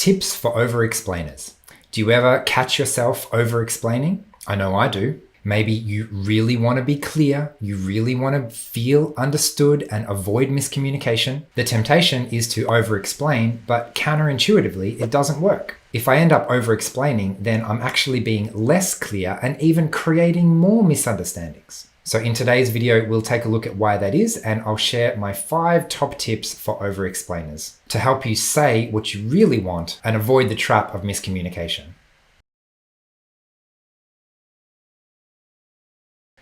Tips for overexplainers. Do you ever catch yourself overexplaining? I know I do. Maybe you really want to be clear, you really want to feel understood and avoid miscommunication. The temptation is to overexplain, but counterintuitively, it doesn't work. If I end up overexplaining, then I'm actually being less clear and even creating more misunderstandings. So in today's video, we'll take a look at why that is, and I'll share my 5 top tips for overexplainers to help you say what you really want and avoid the trap of miscommunication.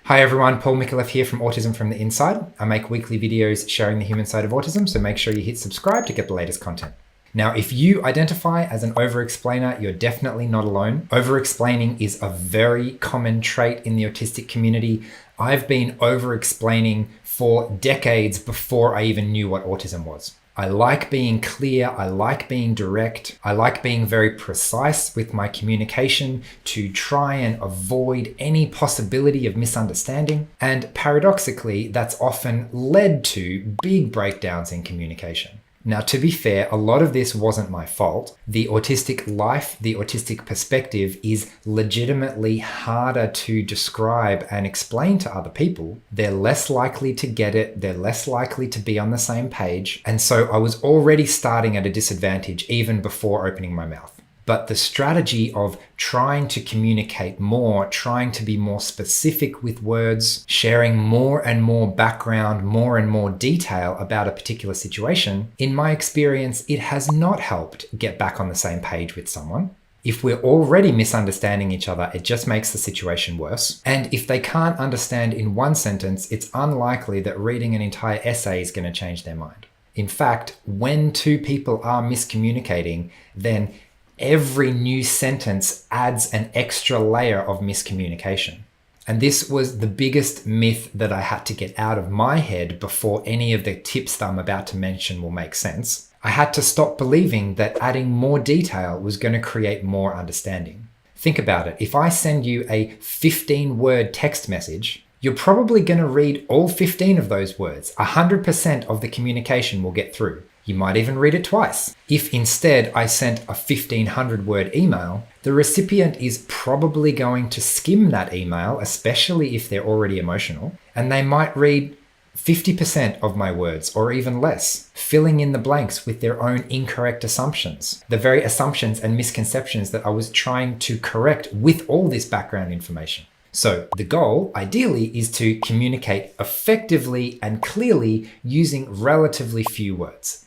Hi everyone, Paul Micallef here from Autism from the Inside. I make weekly videos sharing the human side of autism, so make sure you hit subscribe to get the latest content. Now, if you identify as an overexplainer, you're definitely not alone. Overexplaining is a very common trait in the autistic community. I've been overexplaining for decades before I even knew what autism was. I like being clear, I like being direct, I like being very precise with my communication to try and avoid any possibility of misunderstanding. And paradoxically, that's often led to big breakdowns in communication. Now, to be fair, a lot of this wasn't my fault. The autistic life, the autistic perspective is legitimately harder to describe and explain to other people. They're less likely to get it. They're less likely to be on the same page. And so I was already starting at a disadvantage even before opening my mouth. But the strategy of trying to communicate more, trying to be more specific with words, sharing more and more background, more and more detail about a particular situation, in my experience, it has not helped get back on the same page with someone. If we're already misunderstanding each other, it just makes the situation worse. And if they can't understand in one sentence, it's unlikely that reading an entire essay is going to change their mind. In fact, when two people are miscommunicating, then every new sentence adds an extra layer of miscommunication. And this was the biggest myth that I had to get out of my head before any of the tips that I'm about to mention will make sense. I had to stop believing that adding more detail was going to create more understanding. Think about it. If I send you a 15-word text message, you're probably going to read all 15 of those words. 100% of the communication will get through. You might even read it twice. If instead I sent a 1,500-word email, the recipient is probably going to skim that email, especially if they're already emotional, and they might read 50% of my words or even less, filling in the blanks with their own incorrect assumptions, the very assumptions and misconceptions that I was trying to correct with all this background information. So the goal, ideally, is to communicate effectively and clearly using relatively few words.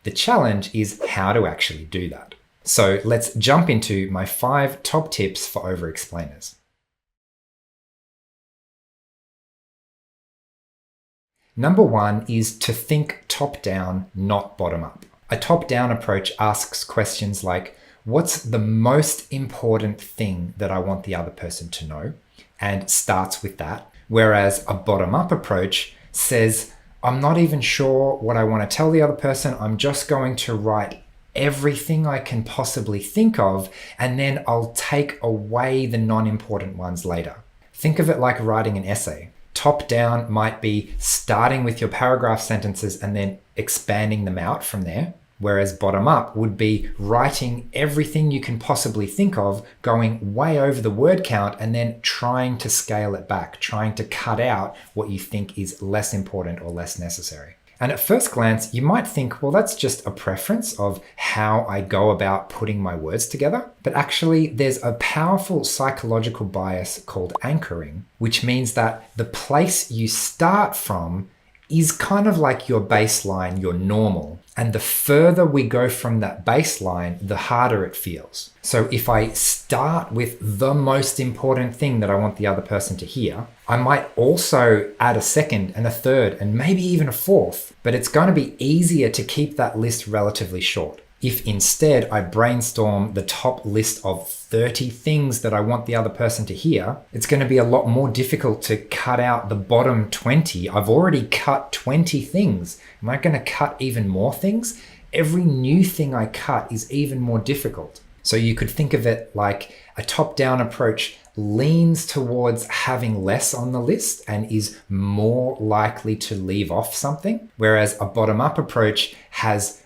The challenge is how to actually do that. So let's jump into my 5 top tips for overexplainers. Number 1 is to think top-down, not bottom-up. A top-down approach asks questions like, what's the most important thing that I want the other person to know? And starts with that. Whereas a bottom-up approach says, I'm not even sure what I want to tell the other person. I'm just going to write everything I can possibly think of, and then I'll take away the non-important ones later. Think of it like writing an essay. Top down might be starting with your paragraph sentences and then expanding them out from there. Whereas bottom up would be writing everything you can possibly think of, going way over the word count, and then trying to scale it back, trying to cut out what you think is less important or less necessary. And at first glance, you might think, well, that's just a preference of how I go about putting my words together. But actually, there's a powerful psychological bias called anchoring, which means that the place you start from is kind of like your baseline, your normal. And the further we go from that baseline, the harder it feels. So if I start with the most important thing that I want the other person to hear, I might also add a second and a third and maybe even a fourth, but it's going to be easier to keep that list relatively short. If instead I brainstorm the top list of 30 things that I want the other person to hear, it's going to be a lot more difficult to cut out the bottom 20. I've already cut 20 things. Am I going to cut even more things? Every new thing I cut is even more difficult. So you could think of it like a top-down approach leans towards having less on the list and is more likely to leave off something, whereas a bottom-up approach has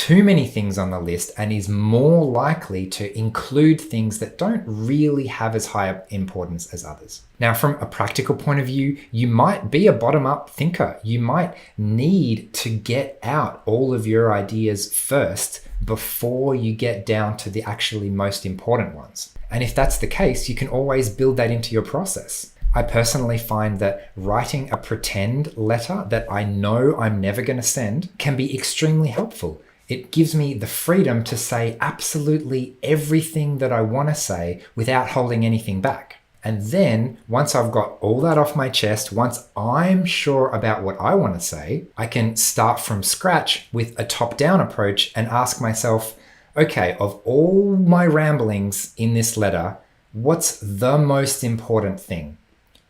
too many things on the list and is more likely to include things that don't really have as high importance as others. Now, from a practical point of view, you might be a bottom-up thinker. You might need to get out all of your ideas first before you get down to the actually most important ones. And if that's the case, you can always build that into your process. I personally find that writing a pretend letter that I know I'm never going to send can be extremely helpful. It gives me the freedom to say absolutely everything that I want to say without holding anything back. And then once I've got all that off my chest, once I'm sure about what I want to say, I can start from scratch with a top-down approach and ask myself, okay, of all my ramblings in this letter, what's the most important thing?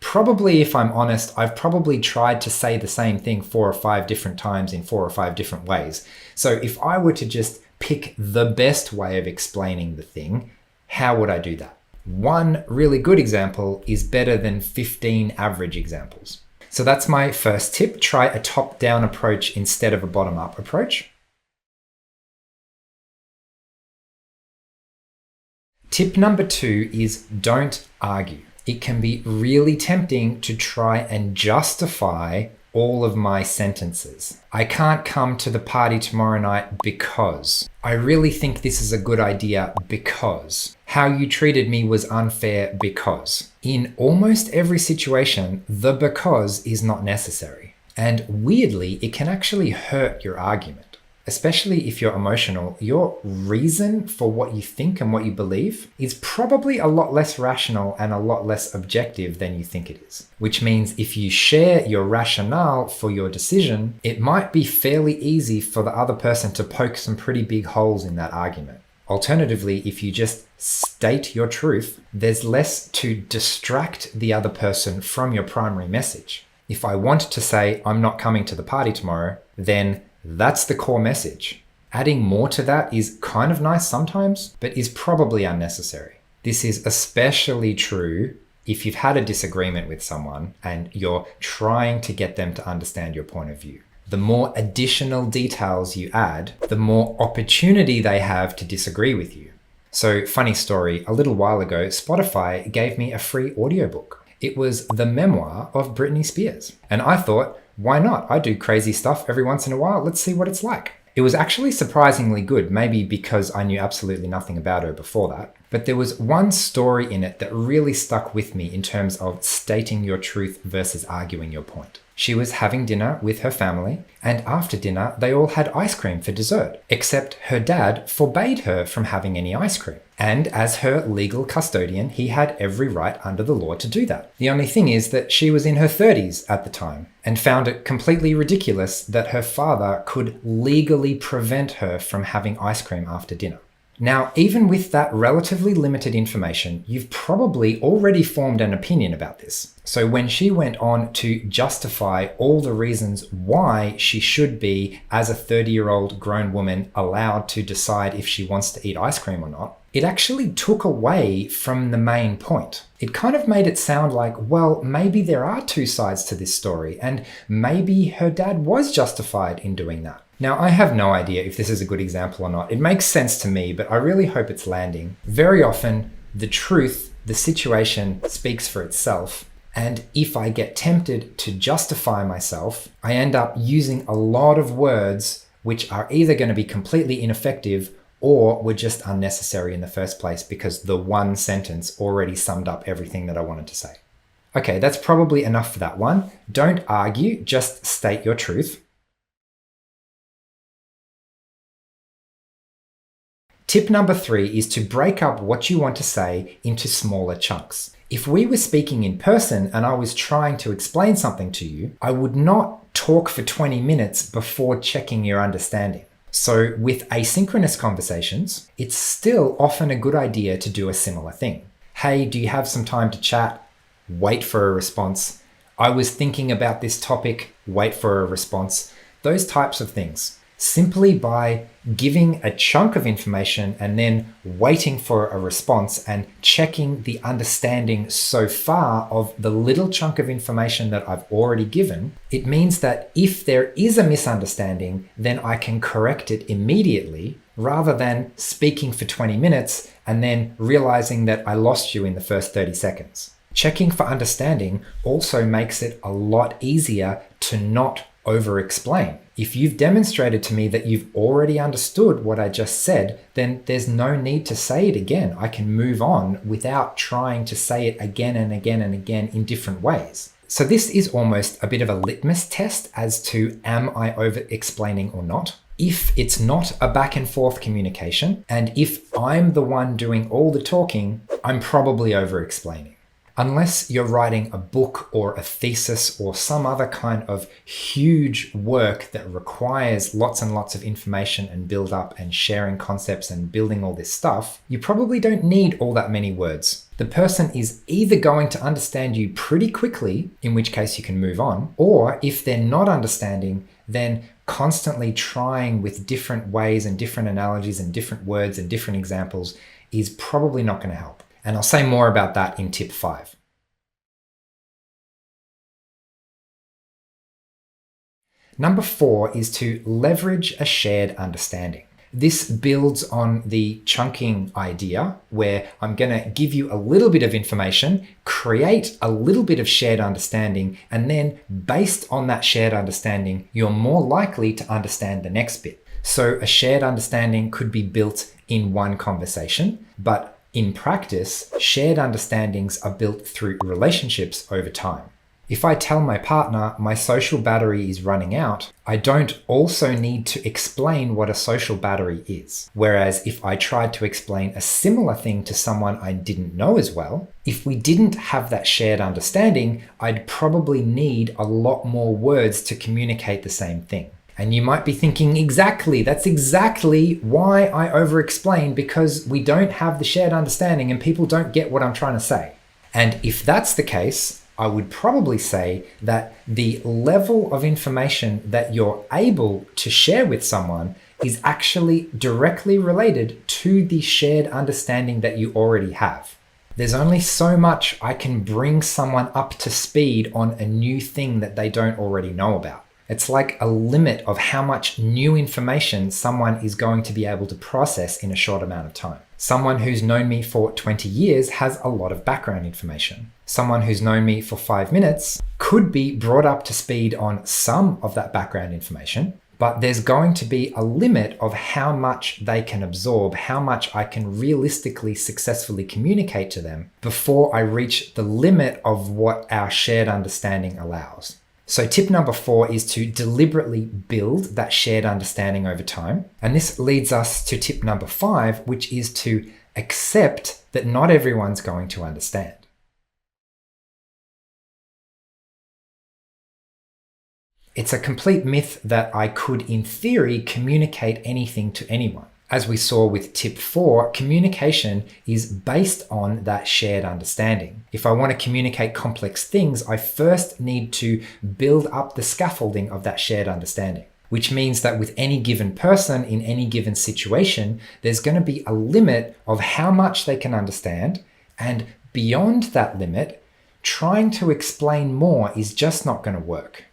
Probably, if I'm honest, I've probably tried to say the same thing 4 or 5 different times in 4 or 5 different ways. So if I were to just pick the best way of explaining the thing, how would I do that? One really good example is better than 15 average examples. So that's my first tip. Try a top-down approach instead of a bottom-up approach. Tip number 2 is don't argue. It can be really tempting to try and justify all of my sentences. I can't come to the party tomorrow night because. I really think this is a good idea because. How you treated me was unfair because. In almost every situation, the because is not necessary. And weirdly, it can actually hurt your argument. Especially if you're emotional, your reason for what you think and what you believe is probably a lot less rational and a lot less objective than you think it is. Which means if you share your rationale for your decision, it might be fairly easy for the other person to poke some pretty big holes in that argument. Alternatively, if you just state your truth, there's less to distract the other person from your primary message. If I want to say, I'm not coming to the party tomorrow, then that's the core message. Adding more to that is kind of nice sometimes, but is probably unnecessary. This is especially true if you've had a disagreement with someone and you're trying to get them to understand your point of view. The more additional details you add, the more opportunity they have to disagree with you. So, funny story, a little while ago, Spotify gave me a free audiobook. It was the memoir of Britney Spears. And I thought, why not? I do crazy stuff every once in a while. Let's see what it's like. It was actually surprisingly good, maybe because I knew absolutely nothing about her before that. But there was one story in it that really stuck with me in terms of stating your truth versus arguing your point. She was having dinner with her family, and after dinner, they all had ice cream for dessert, except her dad forbade her from having any ice cream. And as her legal custodian, he had every right under the law to do that. The only thing is that she was in her 30s at the time and found it completely ridiculous that her father could legally prevent her from having ice cream after dinner. Now, even with that relatively limited information, you've probably already formed an opinion about this. So when she went on to justify all the reasons why she should be, as a 30-year-old grown woman, allowed to decide if she wants to eat ice cream or not, it actually took away from the main point. It kind of made it sound like, well, maybe there are two sides to this story, and maybe her dad was justified in doing that. Now, I have no idea if this is a good example or not. It makes sense to me, but I really hope it's landing. Very often, the truth, the situation speaks for itself. And if I get tempted to justify myself, I end up using a lot of words which are either going to be completely ineffective or were just unnecessary in the first place because the one sentence already summed up everything that I wanted to say. Okay, that's probably enough for that one. Don't argue, just state your truth. Tip number 3 is to break up what you want to say into smaller chunks. If we were speaking in person and I was trying to explain something to you, I would not talk for 20 minutes before checking your understanding. So with asynchronous conversations, it's still often a good idea to do a similar thing. Hey, do you have some time to chat? Wait for a response. I was thinking about this topic. Wait for a response. Those types of things. simply by giving a chunk of information and then waiting for a response and checking the understanding so far of the little chunk of information that I've already given, it means that if there is a misunderstanding, then I can correct it immediately rather than speaking for 20 minutes and then realizing that I lost you in the first 30 seconds. Checking for understanding also makes it a lot easier to not over-explain. If you've demonstrated to me that you've already understood what I just said, then there's no need to say it again. I can move on without trying to say it again and again and again in different ways. So this is almost a bit of a litmus test as to, am I over-explaining or not? If it's not a back and forth communication, and if I'm the one doing all the talking, I'm probably over-explaining. Unless you're writing a book or a thesis or some other kind of huge work that requires lots and lots of information and build up and sharing concepts and building all this stuff, you probably don't need all that many words. The person is either going to understand you pretty quickly, in which case you can move on, or if they're not understanding, then constantly trying with different ways and different analogies and different words and different examples is probably not going to help. And I'll say more about that in tip 5. Number 4 is to leverage a shared understanding. This builds on the chunking idea where I'm going to give you a little bit of information, create a little bit of shared understanding, and then based on that shared understanding, you're more likely to understand the next bit. So a shared understanding could be built in one conversation, but in practice, shared understandings are built through relationships over time. If I tell my partner my social battery is running out, I don't also need to explain what a social battery is. Whereas if I tried to explain a similar thing to someone I didn't know as well, if we didn't have that shared understanding, I'd probably need a lot more words to communicate the same thing. And you might be thinking, that's exactly why I over-explain, because we don't have the shared understanding and people don't get what I'm trying to say. And if that's the case, I would probably say that the level of information that you're able to share with someone is actually directly related to the shared understanding that you already have. There's only so much I can bring someone up to speed on a new thing that they don't already know about. It's like a limit of how much new information someone is going to be able to process in a short amount of time. Someone who's known me for 20 years has a lot of background information. Someone who's known me for 5 minutes could be brought up to speed on some of that background information, but there's going to be a limit of how much they can absorb, how much I can realistically successfully communicate to them before I reach the limit of what our shared understanding allows. So tip number 4 is to deliberately build that shared understanding over time. And this leads us to tip number 5, which is to accept that not everyone's going to understand. It's a complete myth that I could, in theory, communicate anything to anyone. As we saw with tip 4, communication is based on that shared understanding. If I want to communicate complex things, I first need to build up the scaffolding of that shared understanding, which means that with any given person in any given situation, there's going to be a limit of how much they can understand, and beyond that limit, trying to explain more is just not going to work.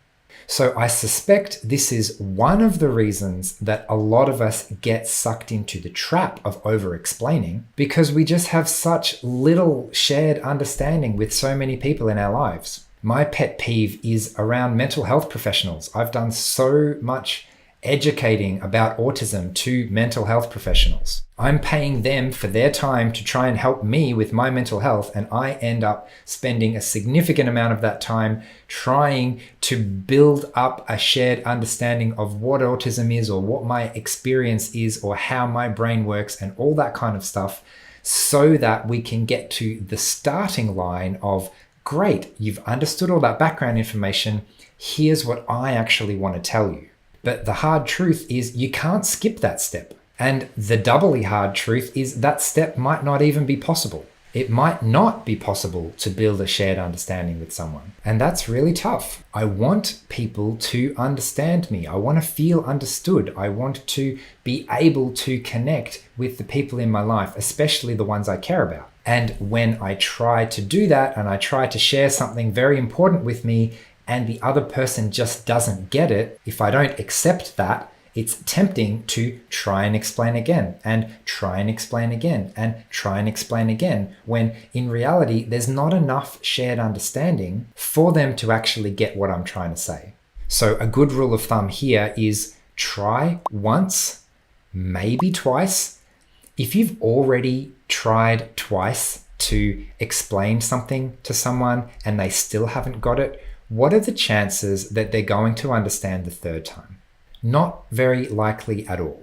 So I suspect this is one of the reasons that a lot of us get sucked into the trap of over-explaining, because we just have such little shared understanding with so many people in our lives. My pet peeve is around mental health professionals. I've done so much educating about autism to mental health professionals. I'm paying them for their time to try and help me with my mental health, and I end up spending a significant amount of that time trying to build up a shared understanding of what autism is, or what my experience is, or how my brain works, and all that kind of stuff, so that we can get to the starting line of, great, you've understood all that background information, here's what I actually want to tell you. But the hard truth is you can't skip that step. And the doubly hard truth is that step might not even be possible. it might not be possible to build a shared understanding with someone. And that's really tough. I want people to understand me. I want to feel understood. I want to be able to connect with the people in my life, especially the ones I care about. And when I try to do that and I try to share something very important with me and the other person just doesn't get it, if I don't accept that, it's tempting to try and explain again and try and explain again and try and explain again, when in reality, there's not enough shared understanding for them to actually get what I'm trying to say. So a good rule of thumb here is try once, maybe twice. If you've already tried twice to explain something to someone and they still haven't got it, what are the chances that they're going to understand the third time? Not very likely at all.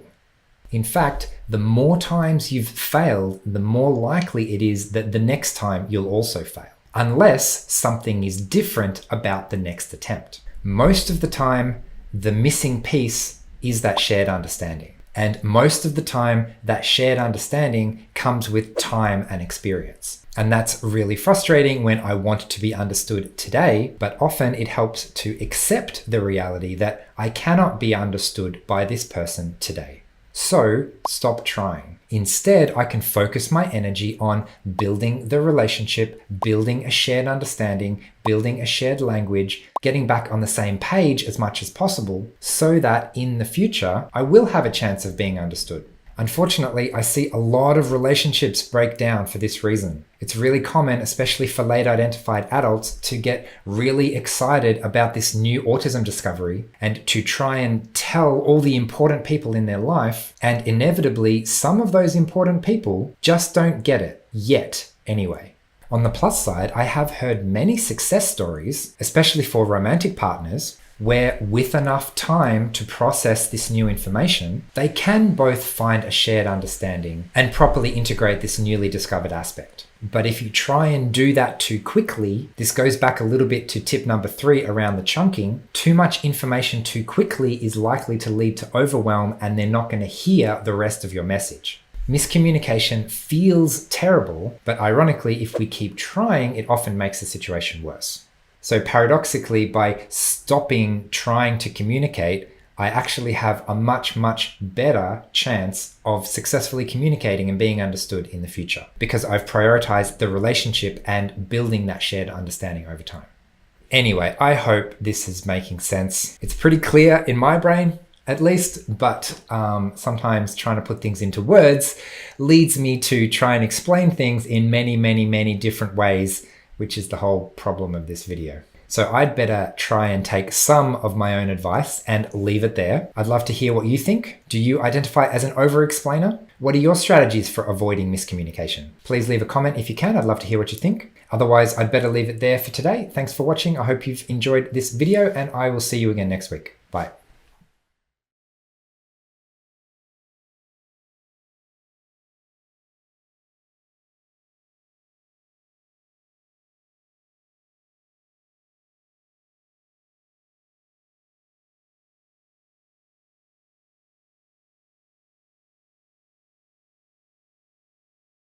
In fact, the more times you've failed, the more likely it is that the next time you'll also fail, unless something is different about the next attempt. Most of the time, the missing piece is that shared understanding. And most of the time, that shared understanding comes with time and experience. And that's really frustrating when I want to be understood today, but often it helps to accept the reality that I cannot be understood by this person today. So stop trying. Instead, I can focus my energy on building the relationship, building a shared understanding, building a shared language, getting back on the same page as much as possible so that in the future, I will have a chance of being understood. Unfortunately, I see a lot of relationships break down for this reason. It's really common, especially for late identified adults, to get really excited about this new autism discovery and to try and tell all the important people in their life. And inevitably, some of those important people just don't get it yet anyway. On the plus side, I have heard many success stories, especially for romantic partners, where with enough time to process this new information, they can both find a shared understanding and properly integrate this newly discovered aspect. But if you try and do that too quickly, this goes back a little bit to tip number 3 around the chunking. Too much information too quickly is likely to lead to overwhelm, and they're not going to hear the rest of your message. Miscommunication feels terrible, but ironically, if we keep trying, it often makes the situation worse. So paradoxically, by stopping trying to communicate, I actually have a much, much better chance of successfully communicating and being understood in the future, because I've prioritized the relationship and building that shared understanding over time. Anyway, I hope this is making sense. It's pretty clear in my brain, at least, but sometimes trying to put things into words leads me to try and explain things in many, many, many different ways, which is the whole problem of this video. So I'd better try and take some of my own advice and leave it there. I'd love to hear what you think. Do you identify as an overexplainer? What are your strategies for avoiding miscommunication? Please leave a comment if you can. I'd love to hear what you think. Otherwise, I'd better leave it there for today. Thanks for watching. I hope you've enjoyed this video, and I will see you again next week. Bye.